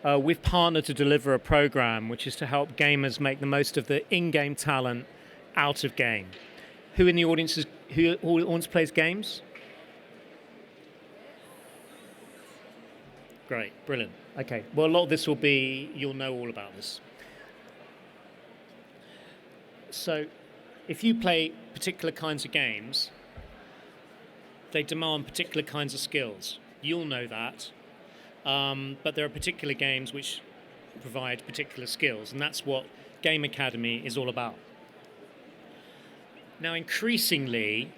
we've partnered to deliver a program which is to help gamers make the most of the in-game talent out of game. Who in the audience plays games? Great, brilliant. Okay, well, a lot of this will be, you'll know all about this. So, if you play particular kinds of games, they demand particular kinds of skills. You'll know that. But there are particular games which provide particular skills, and that's what Game Academy is all about. Now, increasingly,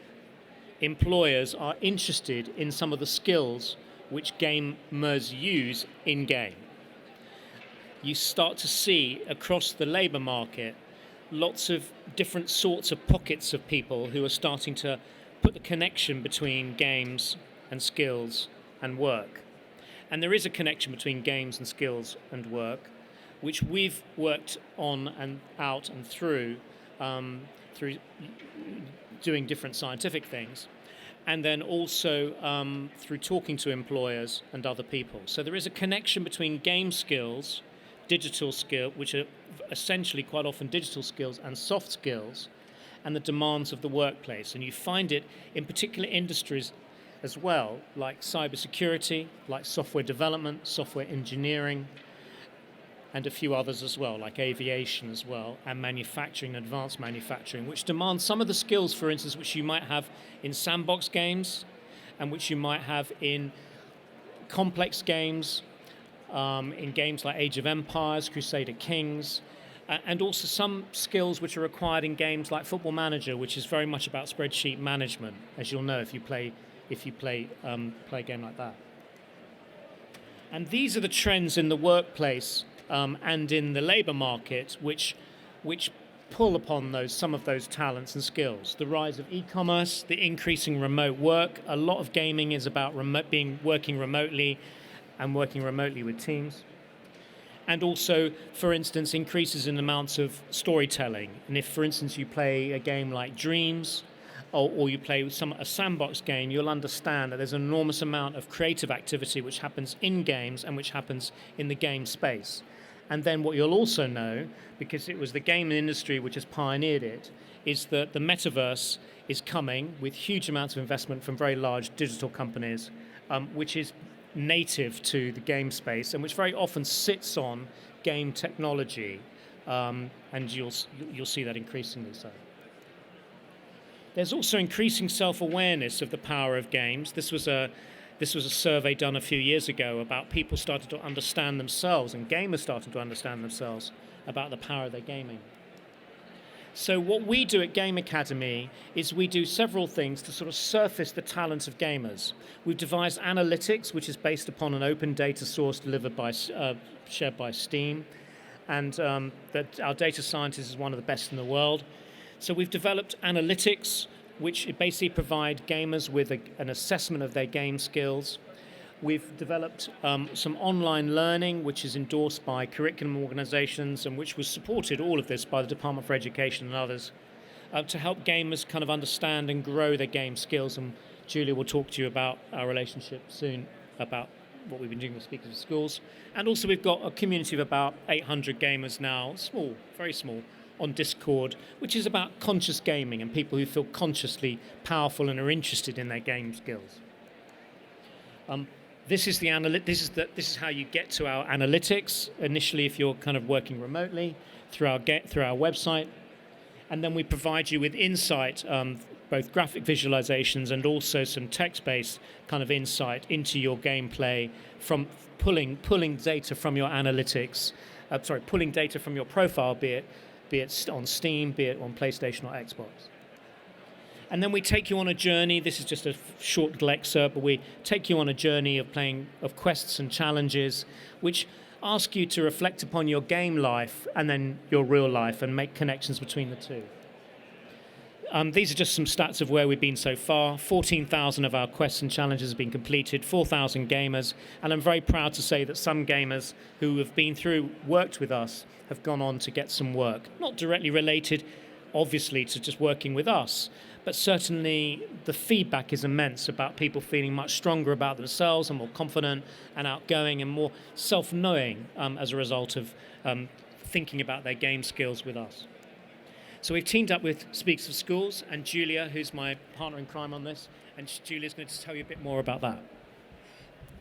employers are interested in some of the skills which gamers use in-game. You start to see across the labour market lots of different sorts of pockets of people who are starting to put the connection between games and skills and work. And there is a connection between games and skills and work, which we've worked on and out and through doing different scientific things, and then also through talking to employers and other people. So there is a connection between game skills, digital skill, which are essentially quite often digital skills, and soft skills, and the demands of the workplace. And you find it in particular industries as well, like cybersecurity, like software development, software engineering, and a few others as well, like aviation as well, and manufacturing, advanced manufacturing, which demands some of the skills, for instance, which you might have in sandbox games, and which you might have in complex games, in games like Age of Empires, Crusader Kings, and also some skills which are required in games like Football Manager, which is very much about spreadsheet management, as you'll know if you play a game like that. And these are the trends in the workplace and in the labour market which pull upon some of those talents and skills. The rise of e-commerce, the increasing remote work. A lot of gaming is about working remotely and working remotely with teams. And also, for instance, increases in amounts of storytelling. And if, for instance, you play a game like Dreams, or you play a sandbox game, you'll understand that there's an enormous amount of creative activity which happens in games and which happens in the game space. And then what you'll also know, because it was the game industry which has pioneered it, is that the metaverse is coming with huge amounts of investment from very large digital companies, which is native to the game space and which very often sits on game technology, and you'll see that increasingly so. There's also increasing self-awareness of the power of games. This was a survey done a few years ago about people starting to understand themselves, and gamers starting to understand themselves about the power of their gaming. So what we do at Game Academy is we do several things to sort of surface the talents of gamers. We've devised analytics, which is based upon an open data source delivered by shared by Steam, and that our data scientist is one of the best in the world. So we've developed analytics, which basically provide gamers with an assessment of their game skills. We've developed some online learning, which is endorsed by curriculum organizations and which was supported, all of this, by the Department for Education and others, to help gamers kind of understand and grow their game skills. And Julia will talk to you about our relationship soon, about what we've been doing with Speakers of Schools. And also we've got a community of about 800 gamers now, small, very small, on Discord, which is about conscious gaming and people who feel consciously powerful and are interested in their game skills. This is how you get to our analytics initially if you're kind of working remotely through our website, and then we provide you with insight, both graphic visualizations and also some text-based kind of insight into your gameplay from pulling data from your analytics, pulling data from your profile, be it on Steam, be it on PlayStation or Xbox. And then we take you on a journey. This is just a short little excerpt, but we take you on a journey of quests and challenges, which ask you to reflect upon your game life and then your real life and make connections between the two. These are just some stats of where we've been so far. 14,000 of our quests and challenges have been completed, 4,000 gamers, and I'm very proud to say that some gamers who have worked with us, have gone on to get some work, not directly related obviously, to just working with us. But certainly the feedback is immense about people feeling much stronger about themselves and more confident and outgoing and more self-knowing as a result of thinking about their game skills with us. So we've teamed up with Speaks of Schools and Julia, who's my partner in crime on this, and Julia's going to tell you a bit more about that.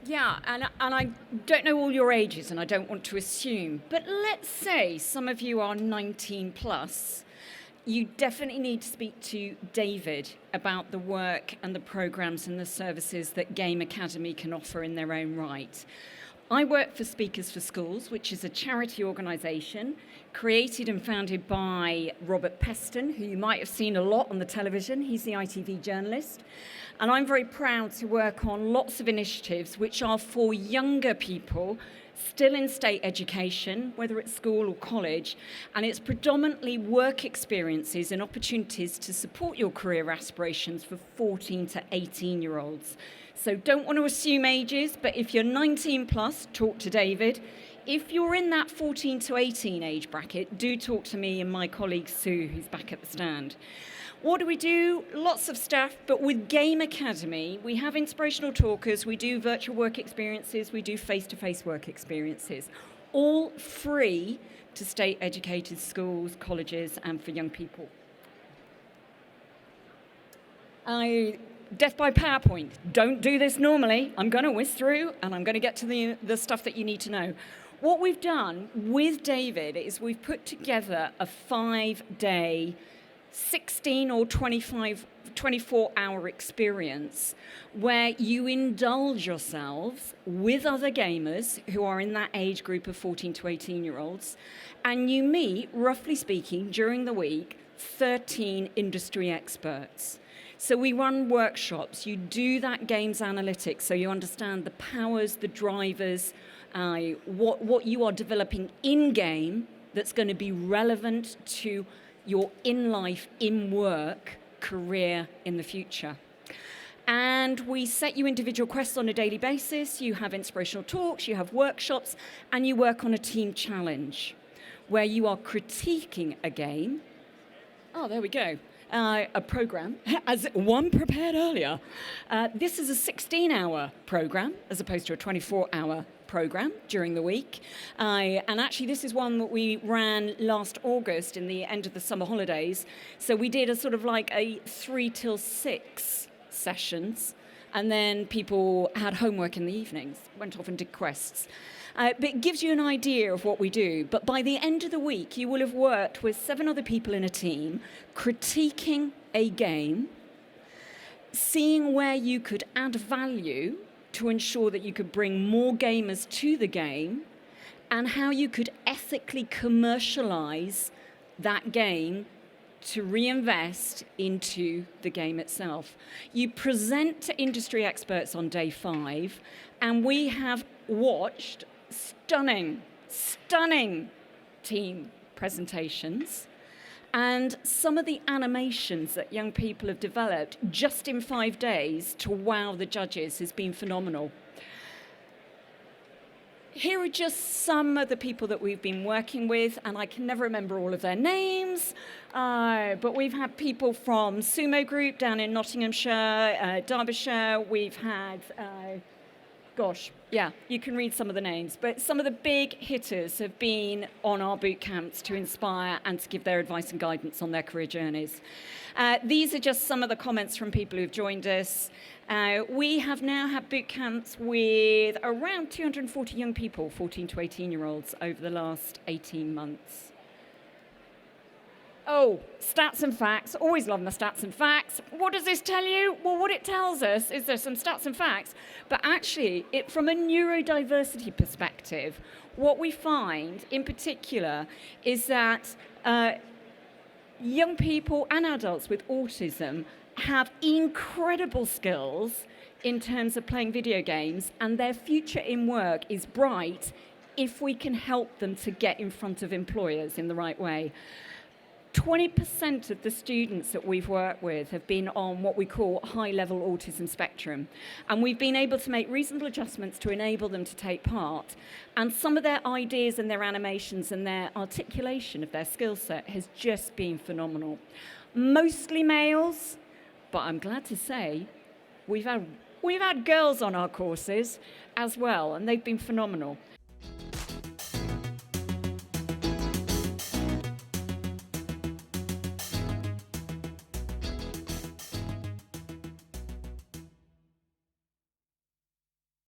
Yeah, and I don't know all your ages, and I don't want to assume, but let's say some of you are 19 plus. You definitely need to speak to David about the work and the programs and the services that Game Academy can offer in their own right. I work for Speakers for Schools, which is a charity organisation created and founded by Robert Peston, who you might have seen a lot on the television. He's the ITV journalist. And I'm very proud to work on lots of initiatives which are for younger people still in state education, whether it's school or college, and it's predominantly work experiences and opportunities to support your career aspirations for 14 to 18-year-olds. So don't want to assume ages, but if you're 19 plus, talk to David. If you're in that 14 to 18 age bracket, do talk to me and my colleague Sue, who's back at the stand. What do we do? Lots of stuff, but with Game Academy, we have inspirational talkers, we do virtual work experiences, we do face-to-face work experiences, all free to state-educated schools, colleges, and for young people. Death by PowerPoint. Don't do this normally. I'm going to whiz through, and I'm going to get to the stuff that you need to know. What we've done with David is we've put together a 5-day 16 or 24-hour experience where you indulge yourselves with other gamers who are in that age group of 14 to 18-year-olds, and you meet, roughly speaking, during the week, 13 industry experts. So we run workshops. You do that games analytics so you understand the powers, the drivers, what you are developing in-game that's going to be relevant to your in-life, in-work career in the future. And we set you individual quests on a daily basis. You have inspirational talks, you have workshops, and you work on a team challenge where you are critiquing a game. Oh, there we go. A program, as one prepared earlier. This is a 16-hour program as opposed to a 24-hour program during the week. And actually, this is one that we ran last August in the end of the summer holidays. So we did a sort of like a 3 till 6 sessions, and then people had homework in the evenings, went off and did quests. But it gives you an idea of what we do. But by the end of the week, you will have worked with 7 other people in a team, critiquing a game, seeing where you could add value to ensure that you could bring more gamers to the game, and how you could ethically commercialize that game to reinvest into the game itself. You present to industry experts on day 5, and we have watched stunning team presentations, and some of the animations that young people have developed just in 5 days to wow the judges has been phenomenal. Here are just some of the people that we've been working with, and I can never remember all of their names, but we've had people from Sumo Group down in Nottinghamshire, Derbyshire. We've had, you can read some of the names, but some of the big hitters have been on our boot camps to inspire and to give their advice and guidance on their career journeys. These are just some of the comments from people who've joined us. We have now had boot camps with around 240 young people, 14 to 18-year-olds, over the last 18 months. Oh, stats and facts. Always love my stats and facts. What does this tell you? Well, what it tells us is there's some stats and facts, but actually, from a neurodiversity perspective, what we find in particular is that young people and adults with autism have incredible skills in terms of playing video games, and their future in work is bright if we can help them to get in front of employers in the right way. 20% of the students that we've worked with have been on what we call high-level autism spectrum. And we've been able to make reasonable adjustments to enable them to take part. And some of their ideas and their animations and their articulation of their skill set has just been phenomenal. Mostly males, but I'm glad to say we've had girls on our courses as well, and they've been phenomenal.